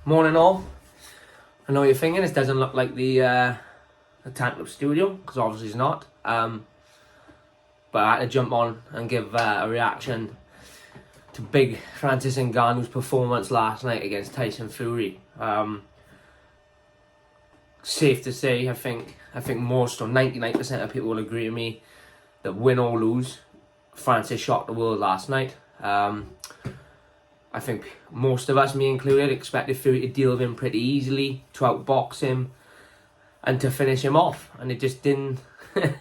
Morning all. I know you're thinking it doesn't look like the Tank Club studio, because obviously it's not. But I had to jump on and give a reaction to big Francis Ngannou's performance last night against Tyson Fury. Safe to say, I think most or 99% of people will agree with me that win or lose, Francis shocked the world last night. I think most of us, me included, expected Fury to deal with him pretty easily, to outbox him, and to finish him off. And it just didn't. It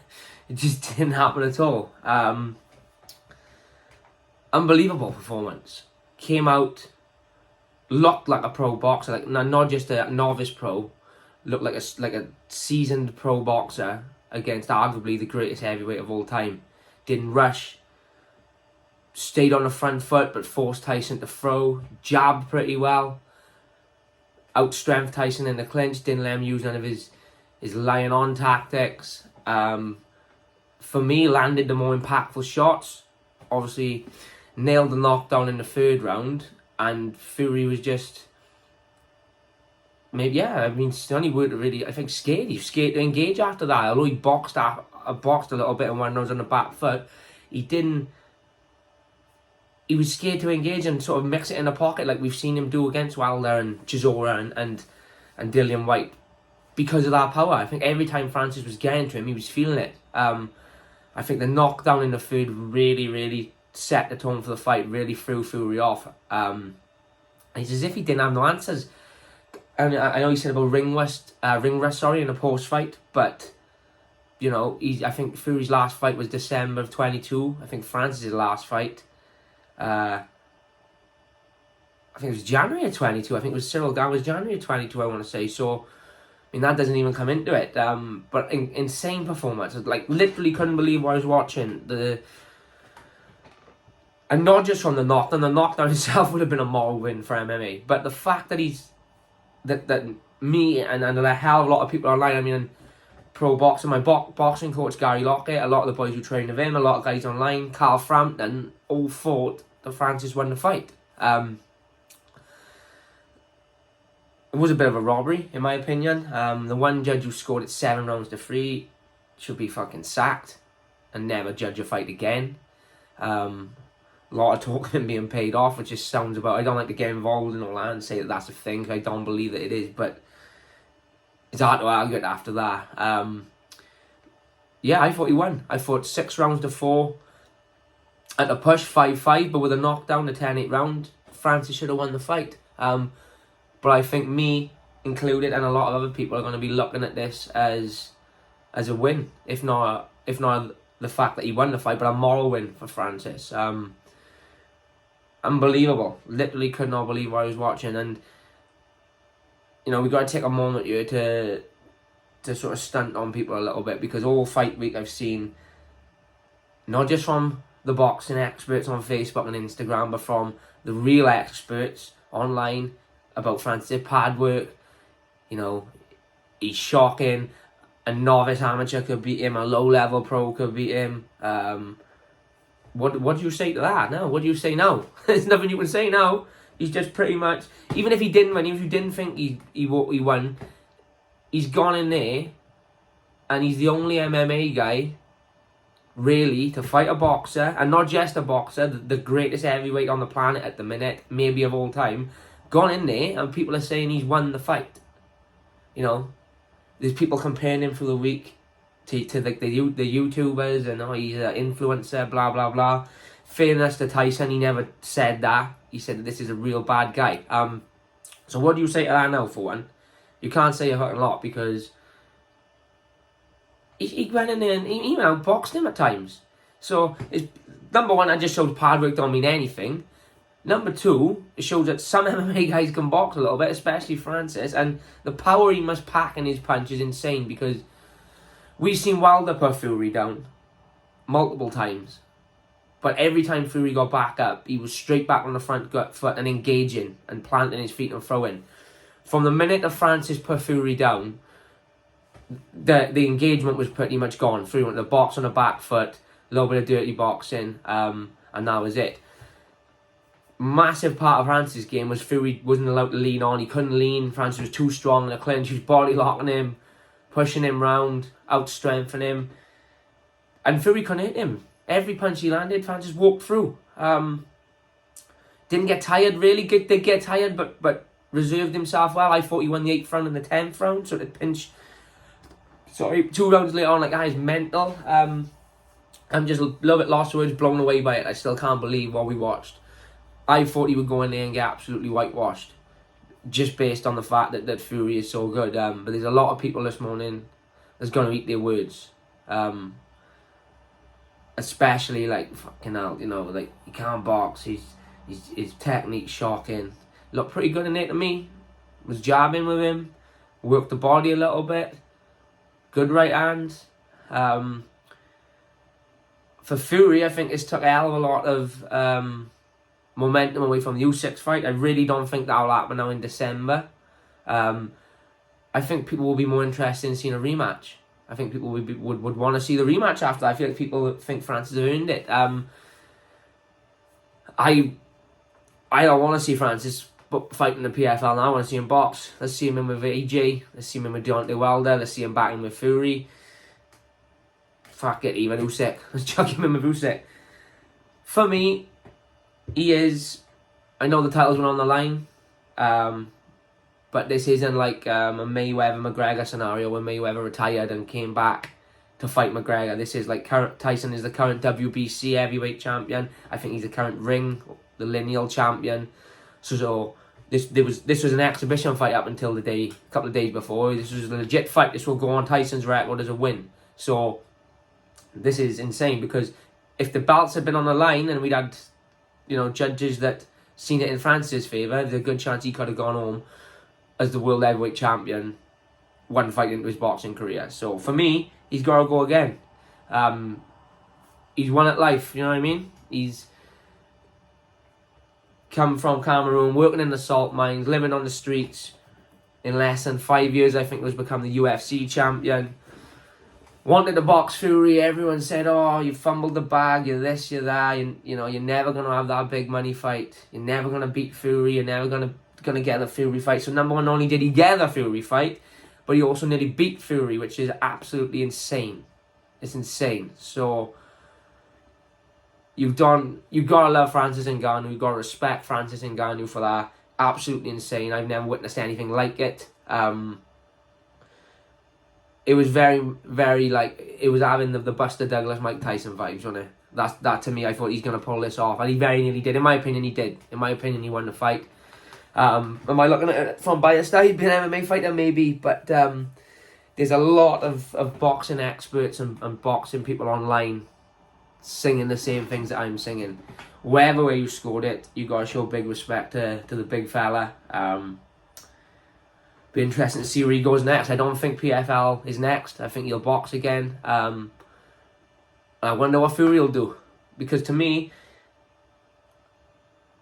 just didn't happen at all. Unbelievable performance. Came out, looked like a pro boxer, like not just a novice pro. Looked like a seasoned pro boxer against arguably the greatest heavyweight of all time. Didn't rush. Stayed on the front foot, but forced Tyson to throw. Jabbed pretty well. Outstrengthed Tyson in the clinch. Didn't let him use none of his lying on tactics. For me, landed the more impactful shots. Obviously, nailed the knockdown in the third round. And Fury was just... maybe, yeah, I mean, Sonny would really, I think, scared. He was scared to engage after that. Although he boxed a little bit and when I was on the back foot, he didn't... he was scared to engage and sort of mix it in the pocket like we've seen him do against Wilder and Chisora and Dillian Whyte. Because of that power, I think every time Francis was getting to him, he was feeling it. I think the knockdown in the third really set the tone for the fight, really threw Fury off. It's as if he didn't have no answers. And I know he said about ring rust, in the post-fight, but, you know, I think Fury's last fight was December of 22. I think Francis' last fight, I think it was January of 22. I think it was Cyril Gane was January of 22, I want to say. So, I mean, that doesn't even come into it. But insane performance. Like, literally couldn't believe what I was watching. And not just from the knockdown. The knockdown itself would have been a moral win for MMA. But the fact that that me and a hell of a lot of people online, I mean, pro boxing, my boxing coach Gary Lockett, a lot of the boys who train with him, a lot of guys online, Carl Frampton, all thought that Francis won the fight. It was a bit of a robbery, in my opinion. The one judge who scored it 7 rounds to 3 should be fucking sacked and never judge a fight again. A lot of talk of him being paid off, which just sounds about... I don't like to get involved in all that and say that that's a thing, because I don't believe that it is, but it's hard to argue it after that. Yeah, I thought he won. I thought 6 rounds to 4. At a push, 5-5, but with a knockdown, the 10-8 round, Francis should have won the fight. But I think me included and a lot of other people are going to be looking at this as a win, if not the fact that he won the fight, but a moral win for Francis. Unbelievable. Literally could not believe what I was watching. And, you know, we got to take a moment here to sort of stunt on people a little bit, because all fight week I've seen, not just from the boxing experts on Facebook and Instagram, but from the real experts online about Francis' pad work. You know, he's shocking. A novice amateur could beat him. A low-level pro could beat him. What do you say to that? No, what do you say now? There's nothing you can say now. He's just pretty much... even if he didn't win, even if you didn't think he won, he's gone in there, and he's the only MMA guy, really, to fight a boxer, and not just a boxer, the greatest heavyweight on the planet at the minute, maybe of all time, gone in there, and people are saying he's won the fight. You know, there's people comparing him through the week to like the YouTubers, and he's an influencer, blah blah blah. Fairness to Tyson, he never said that. He said that this is a real bad guy. So what do you say to that now, for one? You can't say a fucking lot, because he went in there and he outboxed him at times. So, number one, that just shows pad work don't mean anything. Number two, it shows that some MMA guys can box a little bit, especially Francis, and the power he must pack in his punch is insane, because we've seen Wilder put Fury down multiple times, but every time Fury got back up, he was straight back on the front foot and engaging and planting his feet and throwing. From the minute that Francis put Fury down, the engagement was pretty much gone. Fury went to the box on the back foot, a little bit of dirty boxing, and that was it. massive part of Francis' game was Fury wasn't allowed to lean on. He couldn't lean. Francis was too strong in the clinch. He was body locking him, pushing him round, out-strengthening him. And Fury couldn't hit him. Every punch he landed, Francis walked through. Didn't get tired, really. Did get tired, but reserved himself well. I thought he won the 8th round and the 10th round, so the pinch... Sorry, 2 rounds later on, like, that is mental. I'm just a little bit lost for words, blown away by it. I still can't believe what we watched. I thought he would go in there and get absolutely whitewashed, just based on the fact that Fury is so good. But there's a lot of people this morning that's going to eat their words. Especially, like, fucking hell, you know, like, he can't box. His technique's shocking. Looked pretty good in there to me. Was jabbing with him. Worked the body a little bit. Good right hand. For Fury, I think this took a hell of a lot of momentum away from the Usyk fight. I really don't think that'll happen now in December. I think people will be more interested in seeing a rematch. I think people would want to see the rematch after. I feel like people think Francis has earned it. I don't want to see Francis fighting the PFL now. I want to see him box. Let's see him in with AJ. Let's see him in with Deontay Wilder. Let's see him back in with Fury. Fuck it, even Usyk. Let's chuck him in with Usyk. For me, he is... I know the titles were on the line. But this isn't like a Mayweather-McGregor scenario where Mayweather retired and came back to fight McGregor. This is like Tyson is the current WBC heavyweight champion. I think he's the current ring, the lineal champion. So this was an exhibition fight up until a couple of days before. This was a legit fight. This will go on Tyson's record as a win. So this is insane, because if the belts had been on the line and we'd had, you know, judges that seen it in Francis' favour, there's a good chance he could have gone home as the world heavyweight champion, one fight into his boxing career. So for me, he's got to go again. He's won at life, you know what I mean? He's come from Cameroon, working in the salt mines, living on the streets. In less than 5 years, I think he was become the UFC champion. Wanted to box Fury. Everyone said, oh, you fumbled the bag, you're this, you're that. You know, you're never going to have that big money fight. You're never going to beat Fury. You're never going to get the Fury fight. So number one, not only did he get the Fury fight, but he also nearly beat Fury, which is absolutely insane. It's insane. So you've got to love Francis Ngannou. You've got to respect Francis Ngannou for that. Absolutely insane. I've never witnessed anything like it. It was very, very, like, it was having the Buster Douglas, Mike Tyson vibes, wasn't it? That to me, I thought he's going to pull this off. And he very nearly did. In my opinion, he did. In my opinion, he won the fight. Am I looking at it from biased eye? Being an MMA fighter, maybe. But there's a lot of boxing experts and boxing people online singing the same things that I'm singing. Wherever way you scored it, you got to show big respect to the big fella. Be interesting to see where he goes next. I don't think PFL is next. I think he'll box again. I wonder what Fury will do. Because to me,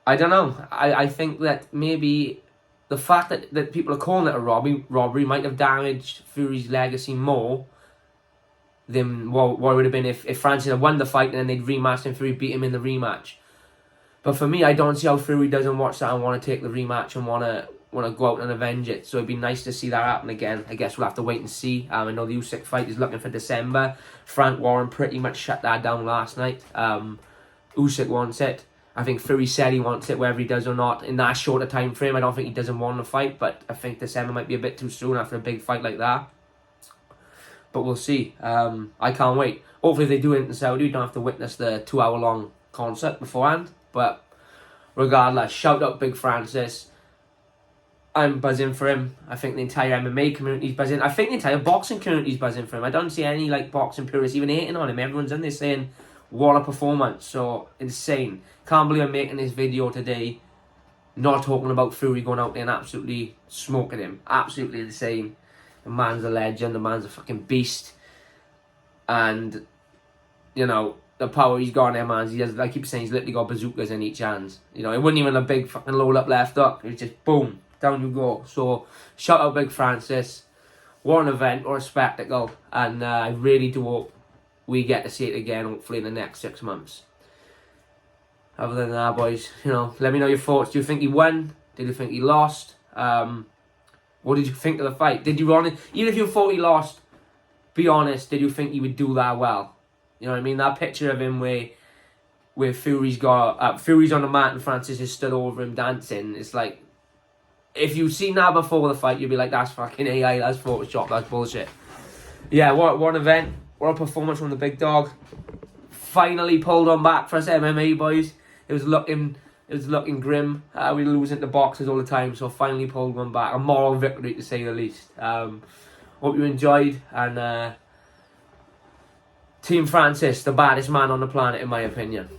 I don't know. I think that maybe the fact that people are calling it a robbery might have damaged Fury's legacy more than what would have been if Francis had won the fight and then they'd rematched and Fury beat him in the rematch. But for me, I don't see how Fury doesn't watch that and want to take the rematch and want to go out and avenge it. So it'd be nice to see that happen again. I guess we'll have to wait and see. I know the Usyk fight is looking for December. Frank Warren pretty much shut that down last night. Usyk wants it. I think Fury said he wants it, whether he does or not. In that shorter time frame, I don't think he doesn't want to fight, but I think December might be a bit too soon after a big fight like that. But we'll see. I can't wait. Hopefully if they do it in Saudi, we don't have to witness the 2-hour-long concert beforehand. But regardless, shout out Big Francis. I'm buzzing for him. I think the entire MMA community's buzzing. I think the entire boxing community's buzzing for him. I don't see any boxing purists even hating on him. Everyone's in there saying, what a performance. So, insane. Can't believe I'm making this video today not talking about Fury going out there and absolutely smoking him. Absolutely insane. The man's a legend. The man's a fucking beast. And, you know, the power he's got in their hands. He has, like I keep saying, he's literally got bazookas in each hand. You know, it wasn't even a big fucking roll-up left hook. It was just boom. Down you go. So, shout out Big Francis. What an event, or a spectacle. And I really do hope we get to see it again, hopefully in the next 6 months. Other than that, boys, you know, let me know your thoughts. Do you think he won? Did you think he lost? What did you think of the fight? Did you even if you thought he lost, be honest, did you think he would do that well? You know what I mean? That picture of him where Fury's on the mat and Francis is stood over him dancing. It's like, if you've seen that before the fight, you'd be like, that's fucking AI, that's Photoshop, that's bullshit. Yeah, what an event. What a performance from the big dog. Finally pulled on back for us MMA, boys. It was looking grim. We were losing to boxers all the time, so finally pulled one back. A moral victory, to say the least. Hope you enjoyed, and Team Francis, the baddest man on the planet, in my opinion.